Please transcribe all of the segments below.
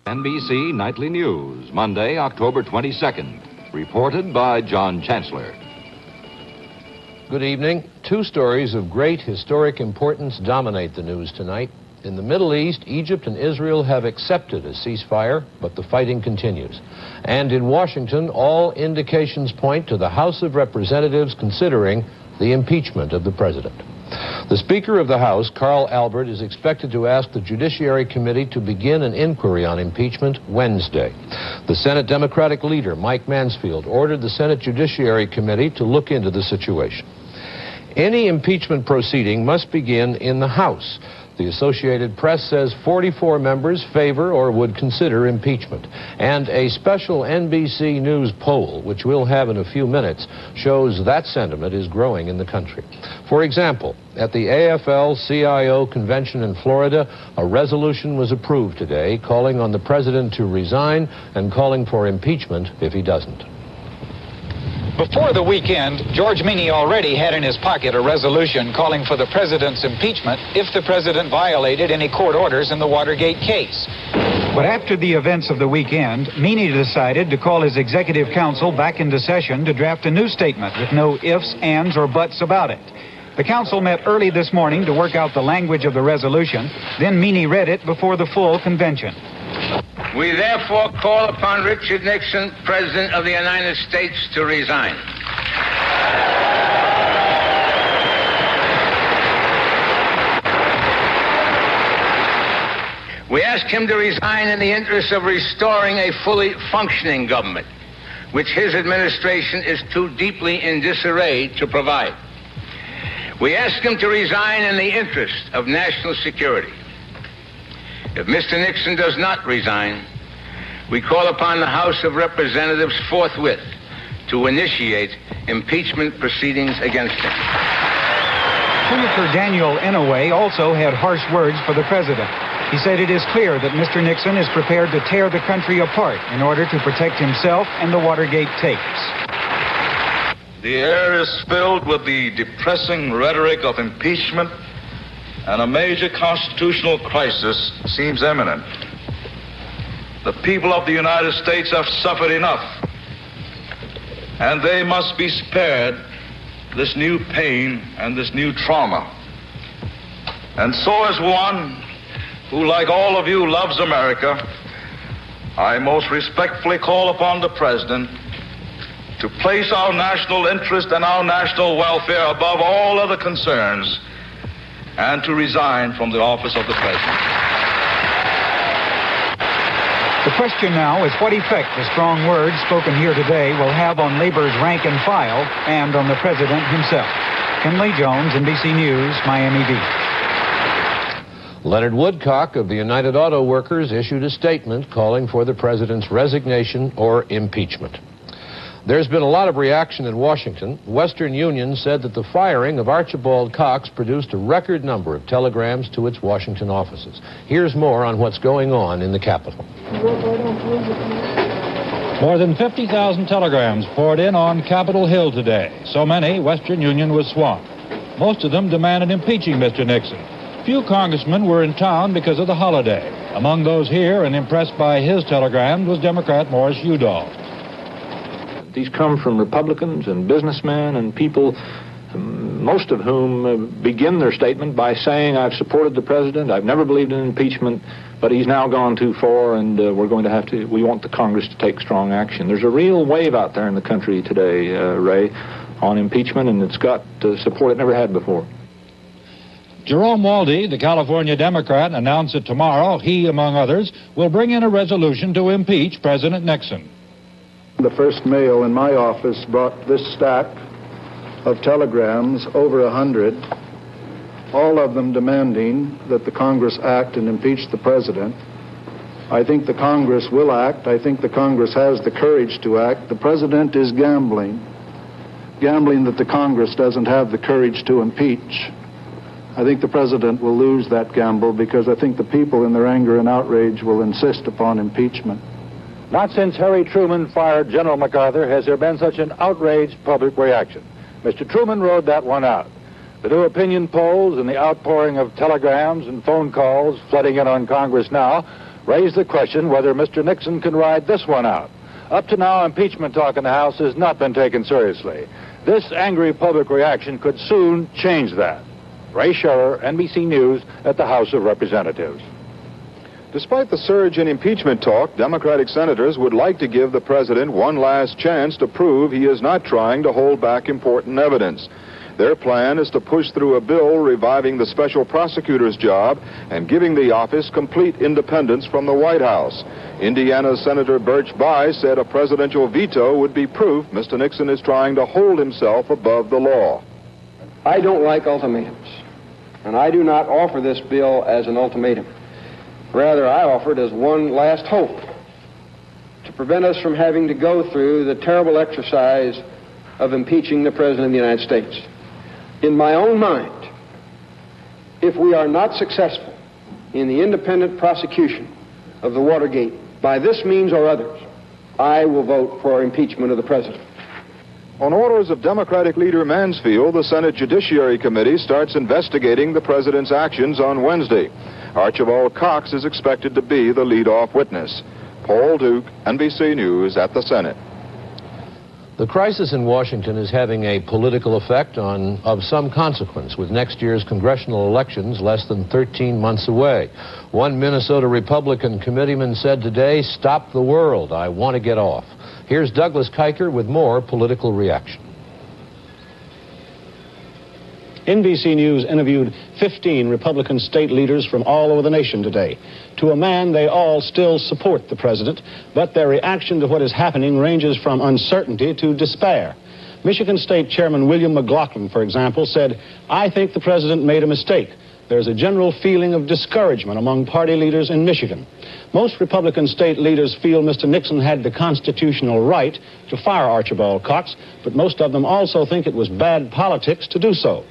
NBC Nightly News, Monday, October 22nd. Reported by John Chancellor. Good evening. Two stories of great historic importance dominate the news tonight. In the Middle East, Egypt and Israel have accepted a ceasefire, but the fighting continues. And in Washington, all indications point to the House of Representatives considering the impeachment of the president. The Speaker of the House, Carl Albert, is expected to ask the Judiciary Committee to begin an inquiry on impeachment Wednesday. The Senate Democratic leader, Mike Mansfield, ordered the Senate Judiciary Committee to look into the situation. Any impeachment proceeding must begin in the House. The Associated Press says 44 members favor or would consider impeachment. And a special NBC News poll, which we'll have in a few minutes, shows that sentiment is growing in the country. For example, at the AFL-CIO convention in Florida, a resolution was approved today calling on the president to resign and calling for impeachment if he doesn't. Before the weekend, George Meany already had in his pocket a resolution calling for the president's impeachment if the president violated any court orders in the Watergate case. But after the events of the weekend, Meany decided to call his executive council back into session to draft a new statement with no ifs, ands, or buts about it. The council met early this morning to work out the language of the resolution. Then Meany read it before the full convention. We therefore call upon Richard Nixon, President of the United States, to resign. We ask him to resign in the interest of restoring a fully functioning government, which his administration is too deeply in disarray to provide. We ask him to resign in the interest of national security. If Mr. Nixon does not resign, we call upon the House of Representatives forthwith to initiate impeachment proceedings against him. Senator Daniel Inouye also had harsh words for the president. He said it is clear that Mr. Nixon is prepared to tear the country apart in order to protect himself and the Watergate tapes. The air is filled with the depressing rhetoric of impeachment, and a major constitutional crisis seems imminent. The people of the United States have suffered enough, and they must be spared this new pain and this new trauma. And so, as one who, like all of you, loves America, I most respectfully call upon the President to place our national interest and our national welfare above all other concerns, and to resign from the office of the president. The question now is what effect the strong words spoken here today will have on labor's rank and file and on the president himself. Kinley Jones, NBC News, Miami Beach. Leonard Woodcock of the United Auto Workers issued a statement calling for the president's resignation or impeachment. There's been a lot of reaction in Washington. Western Union said that the firing of Archibald Cox produced a record number of telegrams to its Washington offices. Here's more on what's going on in the Capitol. More than 50,000 telegrams poured in on Capitol Hill today. So many, Western Union was swamped. Most of them demanded impeaching Mr. Nixon. Few congressmen were in town because of the holiday. Among those here and impressed by his telegrams was Democrat Morris Udall. These come from Republicans and businessmen and people, most of whom begin their statement by saying, I've supported the president, I've never believed in impeachment, but he's now gone too far, and we want the Congress to take strong action. There's a real wave out there in the country today, Ray, on impeachment, and it's got support it never had before. Jerome Walde, the California Democrat, announced that tomorrow he, among others, will bring in a resolution to impeach President Nixon. The first mail in my office brought this stack of telegrams, over 100, all of them demanding that the Congress act and impeach the president. I think the Congress will act. I think the Congress has the courage to act. The president is gambling that the Congress doesn't have the courage to impeach. I think the president will lose that gamble because I think the people in their anger and outrage will insist upon impeachment. Not since Harry Truman fired General MacArthur has there been such an outraged public reaction. Mr. Truman rode that one out. The new opinion polls and the outpouring of telegrams and phone calls flooding in on Congress now raised the question whether Mr. Nixon can ride this one out. Up to now, impeachment talk in the House has not been taken seriously. This angry public reaction could soon change that. Ray Scherer, NBC News, at the House of Representatives. Despite the surge in impeachment talk, Democratic senators would like to give the president one last chance to prove he is not trying to hold back important evidence. Their plan is to push through a bill reviving the special prosecutor's job and giving the office complete independence from the White House. Indiana Senator Birch Bayh said a presidential veto would be proof Mr. Nixon is trying to hold himself above the law. I don't like ultimatums, and I do not offer this bill as an ultimatum. Rather, I offer it as one last hope to prevent us from having to go through the terrible exercise of impeaching the President of the United States. In my own mind, if we are not successful in the independent prosecution of the Watergate by this means or others, I will vote for impeachment of the President. On orders of Democratic leader Mansfield, the Senate Judiciary Committee starts investigating the president's actions on Wednesday. Archibald Cox is expected to be the lead-off witness. Paul Duke, NBC News at the Senate. The crisis in Washington is having a political effect of some consequence, with next year's congressional elections less than 13 months away. One Minnesota Republican committeeman said today, "Stop the world, I want to get off." Here's Douglas Kiker with more political reaction. NBC News interviewed 15 Republican state leaders from all over the nation today. To a man, they all still support the president, but their reaction to what is happening ranges from uncertainty to despair. Michigan State Chairman William McLaughlin, for example, said, "I think the president made a mistake. There's a general feeling of discouragement among party leaders in Michigan. Most Republican state leaders feel Mr. Nixon had the constitutional right to fire Archibald Cox, but most of them also think it was bad politics to do so.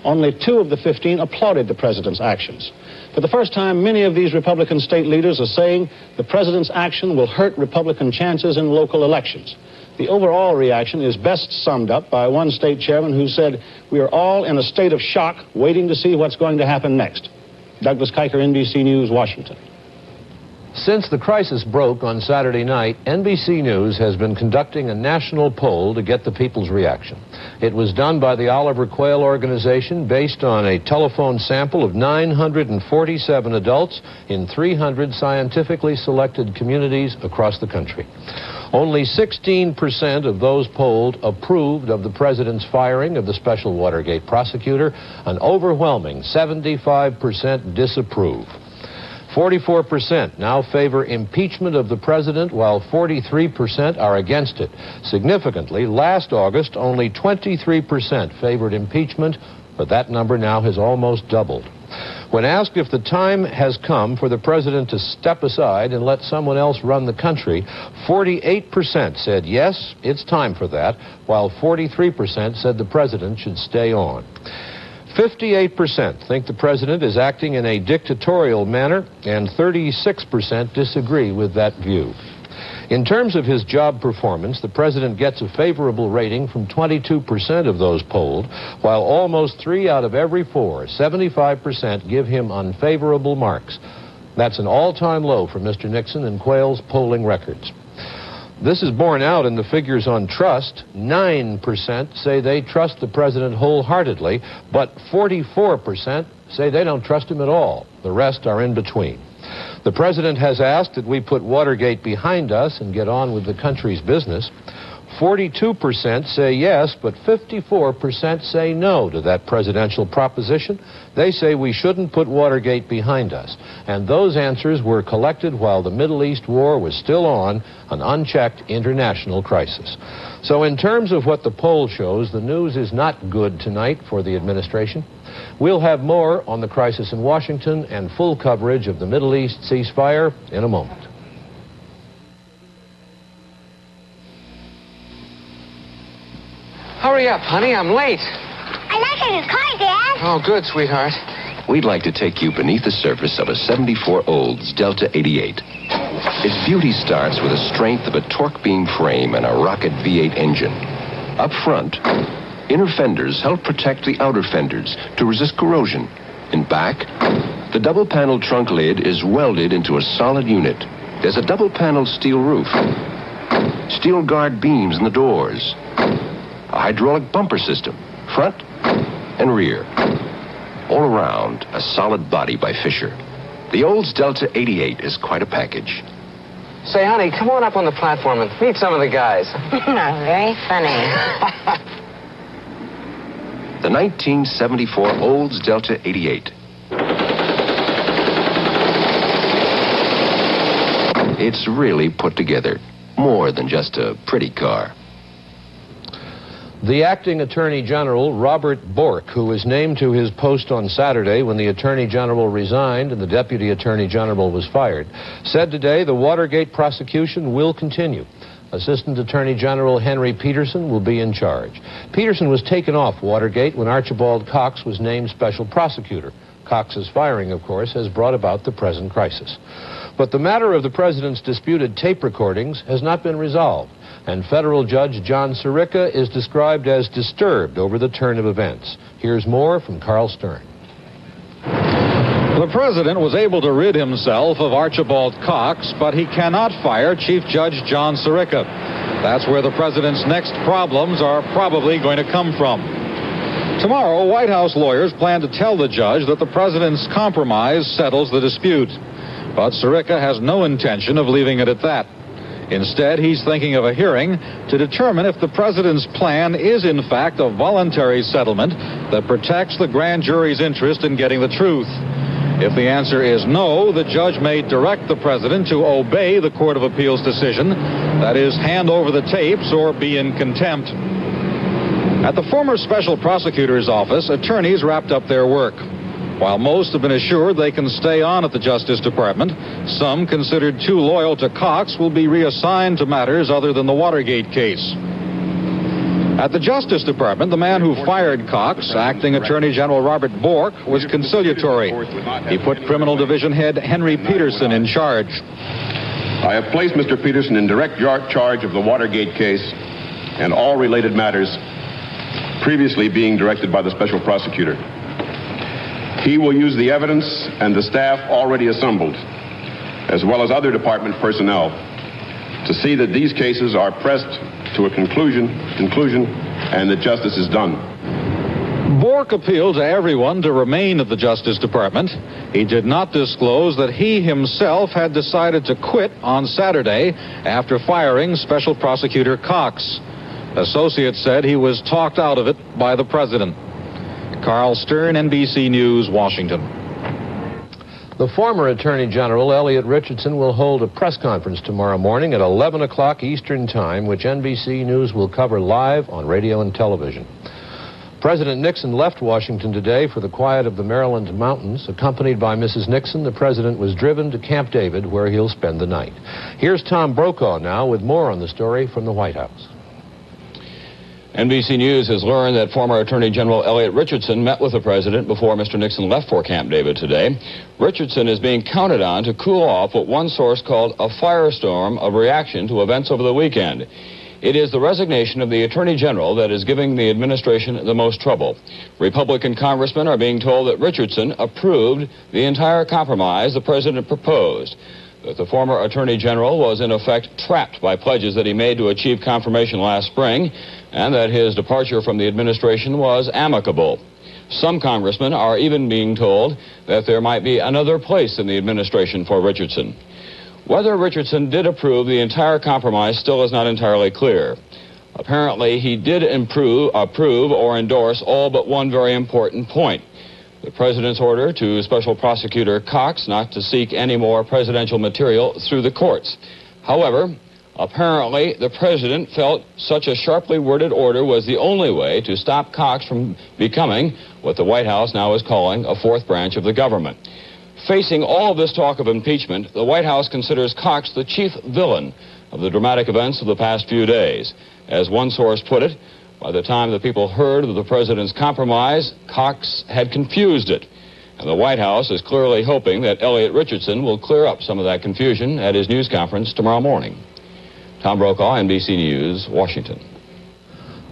Only 2 of the 15 applauded the president's actions. For the first time, many of these Republican state leaders are saying the president's action will hurt Republican chances in local elections. The overall reaction is best summed up by one state chairman who said, "We are all in a state of shock, waiting to see what's going to happen next." Douglas Kiker, NBC News, Washington. Since the crisis broke on Saturday night, NBC News has been conducting a national poll to get the people's reaction. It was done by the Oliver Quayle Organization based on a telephone sample of 947 adults in 300 scientifically selected communities across the country. Only 16% of those polled approved of the president's firing of the special Watergate prosecutor. An overwhelming 75% disapprove. 44% now favor impeachment of the president, while 43% are against it. Significantly, last August, only 23% favored impeachment, but that number now has almost doubled. When asked if the time has come for the president to step aside and let someone else run the country, 48% said yes, it's time for that, while 43% said the president should stay on. 58% think the president is acting in a dictatorial manner, and 36% disagree with that view. In terms of his job performance, the president gets a favorable rating from 22% of those polled, while almost 3 out of every 4, 75%, give him unfavorable marks. That's an all-time low for Mr. Nixon and Quayle's polling records. This is borne out in the figures on trust. 9% say they trust the president wholeheartedly, but 44% say they don't trust him at all. The rest are in between. The president has asked that we put Watergate behind us and get on with the country's business. 42% say yes, but 54% say no to that presidential proposition. They say we shouldn't put Watergate behind us. And those answers were collected while the Middle East war was still on, an unchecked international crisis. So in terms of what the poll shows, the news is not good tonight for the administration. We'll have more on the crisis in Washington and full coverage of the Middle East ceasefire in a moment. Hurry up, honey, I'm late. I like in his car, Dad. Oh, good, sweetheart. We'd like to take you beneath the surface of a 74 Olds Delta 88. Its beauty starts with the strength of a torque beam frame and a rocket V8 engine. Up front, inner fenders help protect the outer fenders to resist corrosion. In back, The double-panel trunk lid is welded into a solid unit. There's a double-panel steel roof, steel guard beams in the doors, a hydraulic bumper system, front and rear. All around, a solid body by Fisher. The Olds Delta 88 is quite a package. Say, honey, come on up on the platform and meet some of the guys. Very funny. The 1974 Olds Delta 88. It's really put together. More than just a pretty car. The acting Attorney General, Robert Bork, who was named to his post on Saturday when the Attorney General resigned and the Deputy Attorney General was fired, said today the Watergate prosecution will continue. Assistant Attorney General Henry Peterson will be in charge. Peterson was taken off Watergate when Archibald Cox was named special prosecutor. Cox's firing, of course, has brought about the present crisis. But the matter of the president's disputed tape recordings has not been resolved, and federal judge John Sirica is described as disturbed over the turn of events. Here's more from Carl Stern. The president was able to rid himself of Archibald Cox, but he cannot fire Chief Judge John Sirica. That's where the president's next problems are probably going to come from. Tomorrow, White House lawyers plan to tell the judge that the president's compromise settles the dispute. But Sirica has no intention of leaving it at that. Instead, he's thinking of a hearing to determine if the president's plan is in fact a voluntary settlement that protects the grand jury's interest in getting the truth. If the answer is no, the judge may direct the president to obey the Court of Appeals decision, that is, hand over the tapes or be in contempt. At the former special prosecutor's office, attorneys wrapped up their work. While most have been assured they can stay on at the Justice Department, some considered too loyal to Cox will be reassigned to matters other than the Watergate case. At the Justice Department, the man who fired Cox, acting Attorney General Robert Bork, was conciliatory. He put Criminal Division Head Henry Peterson in charge. I have placed Mr. Peterson in direct charge of the Watergate case and all related matters previously being directed by the special prosecutor. He will use the evidence and the staff already assembled, as well as other department personnel, to see that these cases are pressed to a conclusion, and that justice is done. Bork appealed to everyone to remain at the Justice Department. He did not disclose that he himself had decided to quit on Saturday after firing Special Prosecutor Cox. Associates said he was talked out of it by the president. Carl Stern, NBC News, Washington. The former Attorney General, Elliot Richardson, will hold a press conference tomorrow morning at 11 o'clock Eastern Time, which NBC News will cover live on radio and television. President Nixon left Washington today for the quiet of the Maryland mountains. Accompanied by Mrs. Nixon, the president was driven to Camp David, where he'll spend the night. Here's Tom Brokaw now with more on the story from the White House. NBC News has learned that former Attorney General Elliot Richardson met with the president before Mr. Nixon left for Camp David today. Richardson is being counted on to cool off what one source called a firestorm of reaction to events over the weekend. It is the resignation of the Attorney General that is giving the administration the most trouble. Republican congressmen are being told that Richardson approved the entire compromise the president proposed, that the former Attorney General was in effect trapped by pledges that he made to achieve confirmation last spring, and that his departure from the administration was amicable. Some congressmen are even being told that there might be another place in the administration for Richardson. Whether Richardson did approve the entire compromise still is not entirely clear. Apparently, he did approve or endorse all but one very important point: the president's order to Special Prosecutor Cox not to seek any more presidential material through the courts. However, apparently, the president felt such a sharply worded order was the only way to stop Cox from becoming what the White House now is calling a fourth branch of the government. Facing all of this talk of impeachment, the White House considers Cox the chief villain of the dramatic events of the past few days. As one source put it, by the time the people heard of the president's compromise, Cox had confused it. And the White House is clearly hoping that Elliot Richardson will clear up some of that confusion at his news conference tomorrow morning. Tom Brokaw, NBC News, Washington.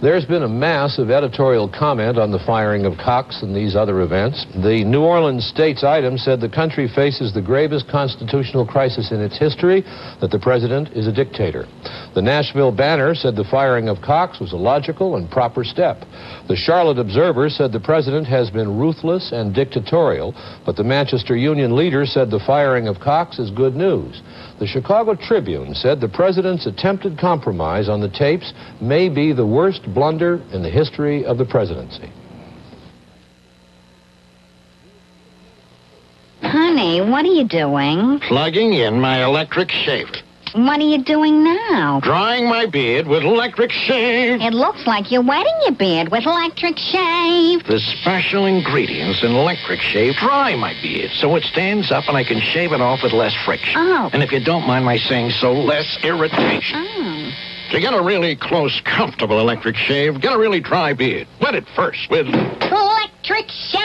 There's been a mass of editorial comment on the firing of Cox and these other events. The New Orleans State's item said the country faces the gravest constitutional crisis in its history, that the president is a dictator. The Nashville Banner said the firing of Cox was a logical and proper step. The Charlotte Observer said the president has been ruthless and dictatorial, but the Manchester Union Leader said the firing of Cox is good news. The Chicago Tribune said the president's attempted compromise on the tapes may be the worst blunder in the history of the presidency. Honey, what are you doing? Plugging in my electric shave. What are you doing now? Drying my beard with electric shave. It looks like you're wetting your beard with electric shave. The special ingredients in electric shave dry my beard so it stands up and I can shave it off with less friction. Oh. And if you don't mind my saying so, less irritation. Oh. To get a really close, comfortable electric shave, get a really dry beard. Wet it first with electric shave.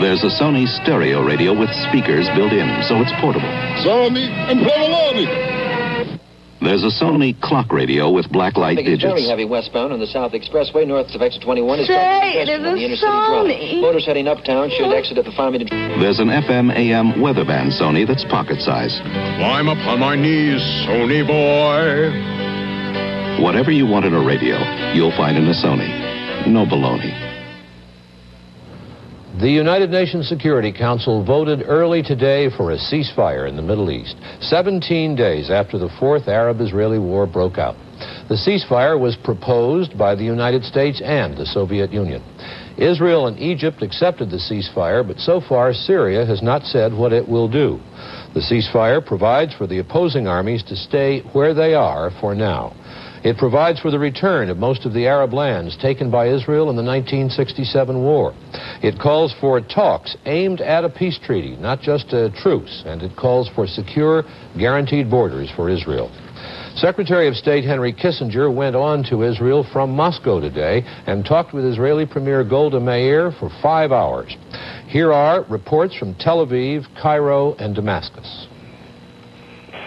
There's a Sony stereo radio with speakers built in, so it's portable. Sony and provolone. There's a Sony clock radio with black light digits. Very heavy westbound on the South Expressway north of exit 21 is Say, it is a Sony. Motors heading uptown should exit at the 5-minute. There's an FM/AM weather band Sony that's pocket size. Climb up on my knees, Sony boy. Whatever you want in a radio, you'll find in a Sony. No baloney. The United Nations Security Council voted early today for a ceasefire in the Middle East, 17 days after the Fourth Arab-Israeli War broke out. The ceasefire was proposed by the United States and the Soviet Union. Israel and Egypt accepted the ceasefire, but so far Syria has not said what it will do. The ceasefire provides for the opposing armies to stay where they are for now. It provides for the return of most of the Arab lands taken by Israel in the 1967 war. It calls for talks aimed at a peace treaty, not just a truce, and it calls for secure, guaranteed borders for Israel. Secretary of State Henry Kissinger went on to Israel from Moscow today and talked with Israeli Premier Golda Meir for 5 hours. Here are reports from Tel Aviv, Cairo, and Damascus.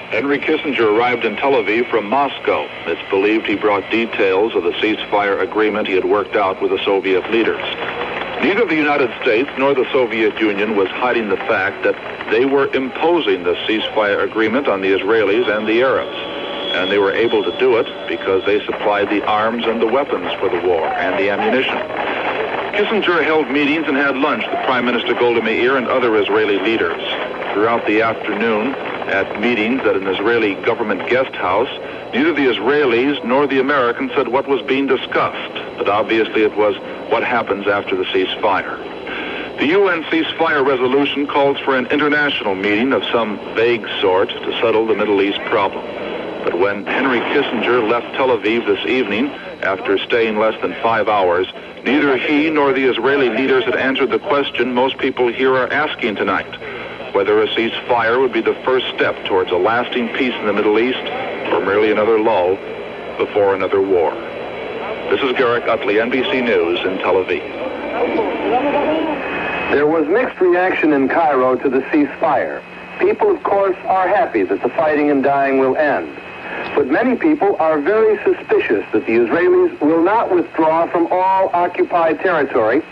Henry Kissinger arrived in Tel Aviv from Moscow. It's believed he brought details of the ceasefire agreement he had worked out with the Soviet leaders. Neither the United States nor the Soviet Union was hiding the fact that they were imposing the ceasefire agreement on the Israelis and the Arabs. And they were able to do it because they supplied the arms and the weapons for the war and the ammunition. Kissinger held meetings and had lunch with Prime Minister Golda Meir and other Israeli leaders. Throughout the afternoon, at meetings at an Israeli government guest house, neither the Israelis nor the Americans said what was being discussed, but obviously it was what happens after the ceasefire. The UN ceasefire resolution calls for an international meeting of some vague sort to settle the Middle East problem. But when Henry Kissinger left Tel Aviv this evening, after staying less than 5 hours, neither he nor the Israeli leaders had answered the question most people here are asking tonight: whether a ceasefire would be the first step towards a lasting peace in the Middle East, or merely another lull before another war. This is Garrick Utley, NBC News in Tel Aviv. There was mixed reaction in Cairo to the ceasefire. People, of course, are happy that the fighting and dying will end. But many people are very suspicious that the Israelis will not withdraw from all occupied territory,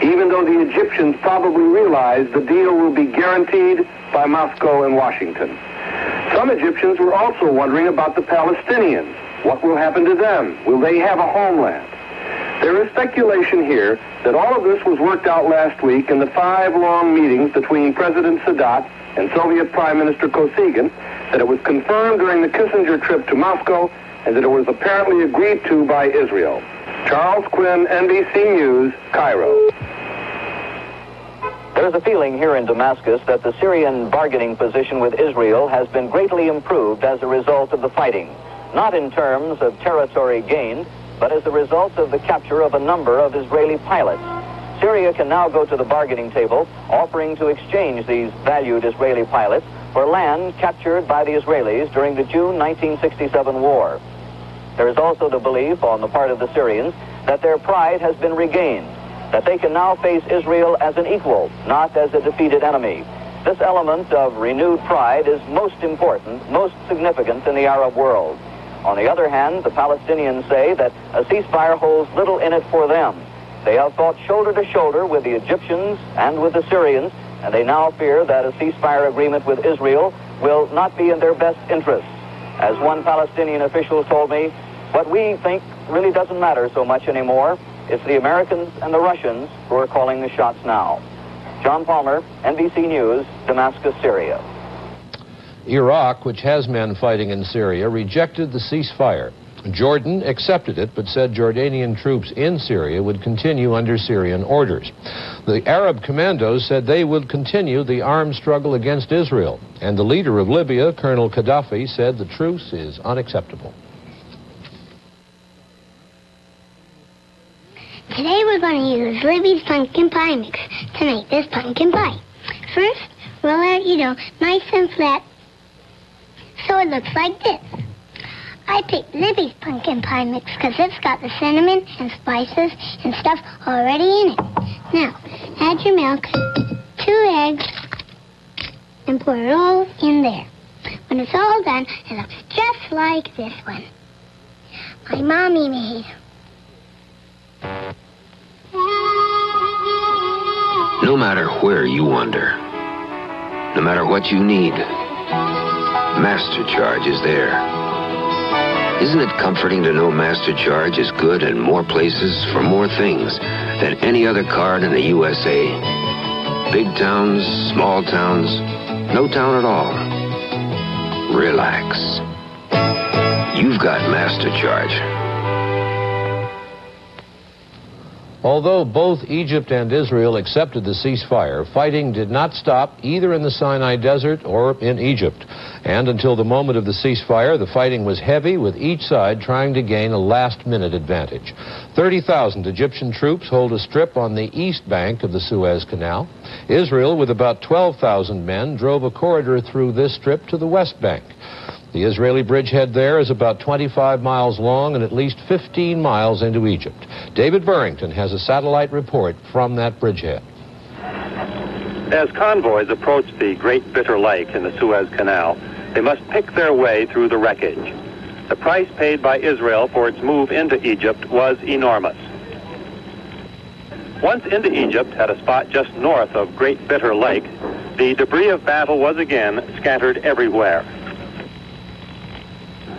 even though the Egyptians probably realize the deal will be guaranteed by Moscow and Washington. Some Egyptians were also wondering about the Palestinians. What will happen to them? Will they have a homeland? There is speculation here that all of this was worked out last week in the 5 long meetings between President Sadat and Soviet Prime Minister Kosygin, that it was confirmed during the Kissinger trip to Moscow, and that it was apparently agreed to by Israel. Charles Quinn, NBC News, Cairo. There's a feeling here in Damascus that the Syrian bargaining position with Israel has been greatly improved as a result of the fighting, not in terms of territory gained, but as a result of the capture of a number of Israeli pilots. Syria can now go to the bargaining table, offering to exchange these valued Israeli pilots for land captured by the Israelis during the June 1967 war. There is also the belief on the part of the Syrians that their pride has been regained, that they can now face Israel as an equal, not as a defeated enemy. This element of renewed pride is most important, most significant in the Arab world. On the other hand, the Palestinians say that a ceasefire holds little in it for them. They have fought shoulder to shoulder with the Egyptians and with the Syrians, and they now fear that a ceasefire agreement with Israel will not be in their best interests. As one Palestinian official told me, what we think really doesn't matter so much anymore. It's the Americans and the Russians who are calling the shots now. John Palmer, NBC News, Damascus, Syria. Iraq, which has men fighting in Syria, rejected the ceasefire. Jordan accepted it, but said Jordanian troops in Syria would continue under Syrian orders. The Arab commandos said they would continue the armed struggle against Israel. And the leader of Libya, Colonel Gaddafi, said the truce is unacceptable. Today we're going to use Libby's pumpkin pie mix to make this pumpkin pie. First, roll out, nice and flat, so it looks like this. I picked Libby's pumpkin pie mix because it's got the cinnamon and spices and stuff already in it. Now, add your milk, 2 eggs, and pour it all in there. When it's all done, it looks just like this one my mommy made. No matter where you wander, no matter what you need, Master Charge is there. Isn't it comforting to know Master Charge is good in more places for more things than any other card in the USA? Big towns, small towns, no town at all. Relax. You've got Master Charge. Although both Egypt and Israel accepted the ceasefire, fighting did not stop either in the Sinai Desert or in Egypt. And until the moment of the ceasefire, the fighting was heavy, with each side trying to gain a last-minute advantage. 30,000 Egyptian troops hold a strip on the east bank of the Suez Canal. Israel, with about 12,000 men, drove a corridor through this strip to the west bank. The Israeli bridgehead there is about 25 miles long and at least 15 miles into Egypt. David Burrington has a satellite report from that bridgehead. As convoys approach the Great Bitter Lake in the Suez Canal, they must pick their way through the wreckage. The price paid by Israel for its move into Egypt was enormous. Once into Egypt, at a spot just north of Great Bitter Lake, the debris of battle was again scattered everywhere.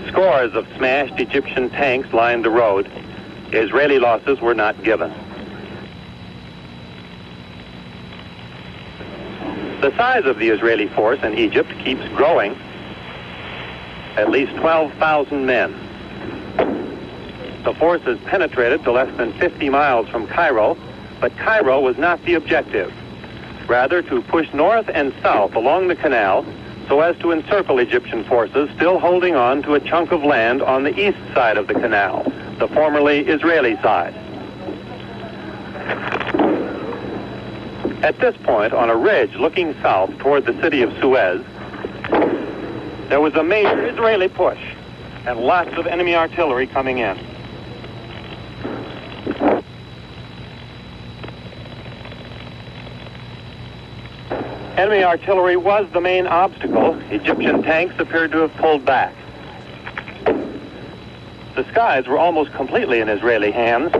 Scores of smashed Egyptian tanks lined the road. Israeli losses were not given. The size of the Israeli force in Egypt keeps growing. At least 12,000 men. The force has penetrated to less than 50 miles from Cairo, but Cairo was not the objective. Rather, to push north and south along the canal so as to encircle Egyptian forces still holding on to a chunk of land on the east side of the canal, the formerly Israeli side. At this point, on a ridge looking south toward the city of Suez, there was a major Israeli push and lots of enemy artillery coming in. Enemy artillery was the main obstacle. Egyptian tanks appeared to have pulled back. The skies were almost completely in Israeli hands.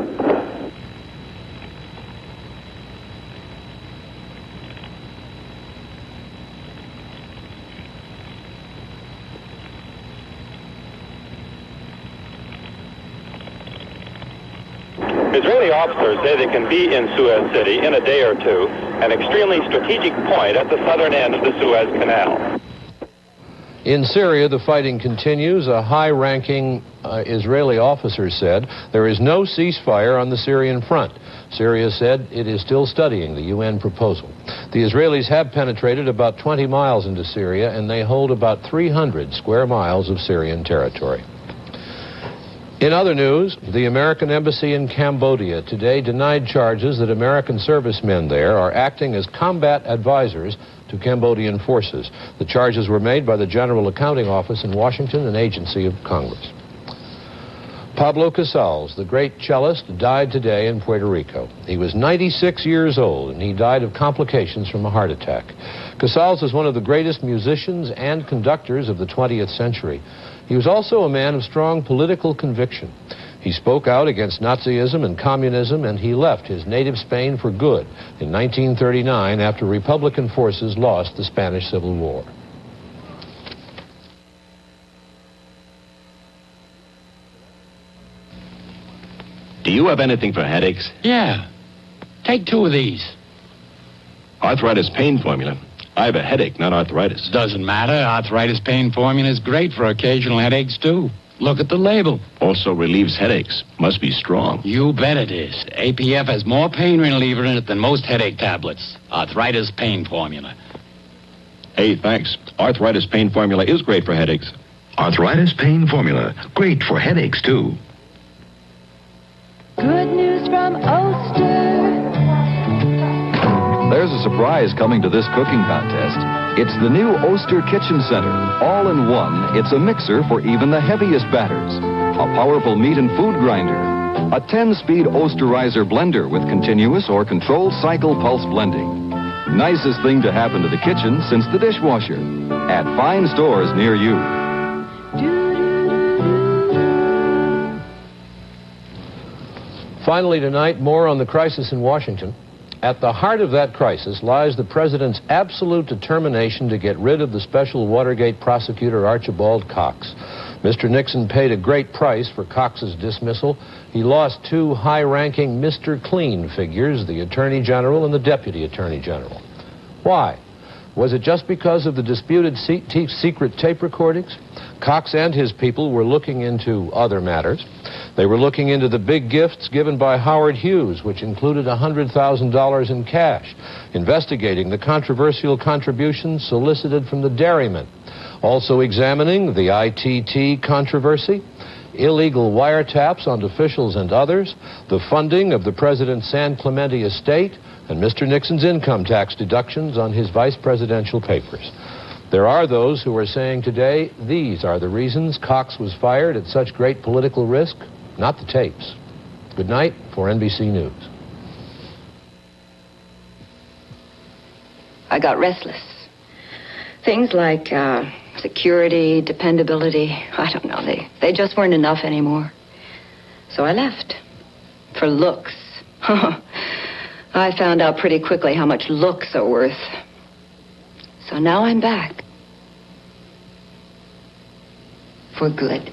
Israeli officers say they can be in Suez City in a day or two, an extremely strategic point at the southern end of the Suez Canal. In Syria, the fighting continues. A high-ranking Israeli officer said there is no ceasefire on the Syrian front. Syria said it is still studying the UN proposal. The Israelis have penetrated about 20 miles into Syria, and they hold about 300 square miles of Syrian territory. In other news, the American embassy in Cambodia today denied charges that American servicemen there are acting as combat advisors to Cambodian forces. The charges were made by the General Accounting Office in Washington, an agency of Congress. Pablo Casals, the great cellist, died today in Puerto Rico. He was 96 years old, and he died of complications from a heart attack. Casals is one of the greatest musicians and conductors of the 20th century. He was also a man of strong political conviction. He spoke out against Nazism and communism, and he left his native Spain for good in 1939 after Republican forces lost the Spanish Civil War. Do you have anything for headaches? Yeah. Take 2 of these. Arthritis pain formula. I have a headache, not arthritis. Doesn't matter. Arthritis pain formula is great for occasional headaches, too. Look at the label. Also relieves headaches. Must be strong. You bet it is. APF has more pain reliever in it than most headache tablets. Arthritis pain formula. Hey, thanks. Arthritis pain formula is great for headaches. Arthritis pain formula. Great for headaches, too. Good news from Oster. There's a surprise coming to this cooking contest. It's the new Oster Kitchen Center. All in one, it's a mixer for even the heaviest batters. A powerful meat and food grinder. A 10-speed Osterizer blender with continuous or controlled cycle pulse blending. Nicest thing to happen to the kitchen since the dishwasher. At fine stores near you. Finally tonight, more on the crisis in Washington. At the heart of that crisis lies the president's absolute determination to get rid of the special Watergate prosecutor Archibald Cox. Mr. Nixon paid a great price for Cox's dismissal. He lost 2 high-ranking Mr. Clean figures, the Attorney General and the Deputy Attorney General. Why? Was it just because of the disputed secret tape recordings? Cox and his people were looking into other matters. They were looking into the big gifts given by Howard Hughes, which included $100,000 in cash, investigating the controversial contributions solicited from the dairymen, also examining the ITT controversy, illegal wiretaps on officials and others, the funding of the president's San Clemente estate, and Mr. Nixon's income tax deductions on his vice presidential papers. There are those who are saying today these are the reasons Cox was fired at such great political risk, not the tapes. Good night for NBC News. I got restless. Things like security, dependability, I don't know, they just weren't enough anymore. So I left. For looks. I found out pretty quickly how much looks are worth. So now I'm back. For good.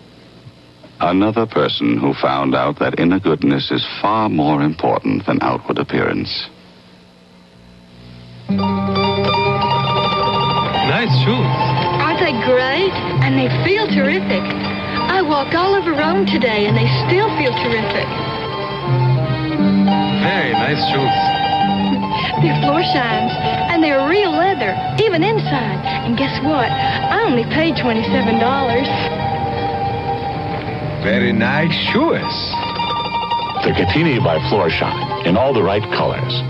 Another person who found out that inner goodness is far more important than outward appearance. Nice shoes. Aren't they great? And they feel terrific. I walked all over Rome today and they still feel terrific. Very nice shoes. They're floor shines, and they're real leather, even inside. And guess what? I only paid $27. Very nice shoes. The Catini by Floorshine in all the right colors.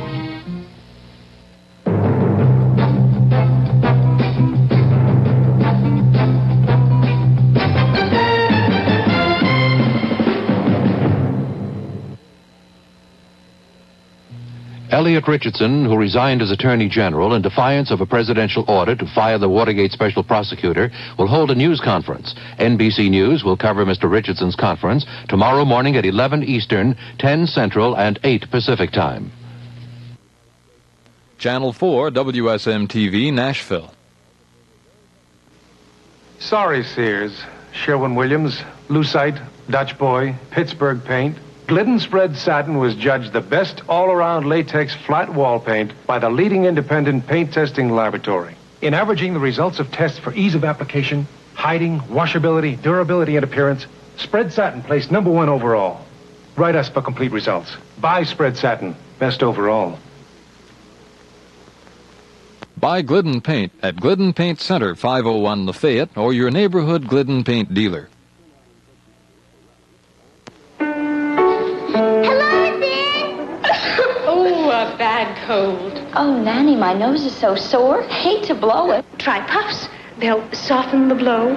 Elliot Richardson, who resigned as Attorney General in defiance of a presidential order to fire the Watergate special prosecutor, will hold a news conference. NBC News will cover Mr. Richardson's conference tomorrow morning at 11 Eastern, 10 Central, and 8 Pacific time. Channel 4, WSM-TV, Nashville. Sorry, Sears. Sherwin-Williams, Lucite, Dutch Boy, Pittsburgh Paint. Glidden Spread Satin was judged the best all-around latex flat wall paint by the leading independent paint testing laboratory. In averaging the results of tests for ease of application, hiding, washability, durability, and appearance, Spread Satin placed #1 overall. Write us for complete results. Buy Spread Satin, best overall. Buy Glidden Paint at Glidden Paint Center, 501 Lafayette, or your neighborhood Glidden Paint dealer. A bad cold. Oh, Nanny, my nose is so sore. Hate to blow it. Try puffs. They'll soften the blow.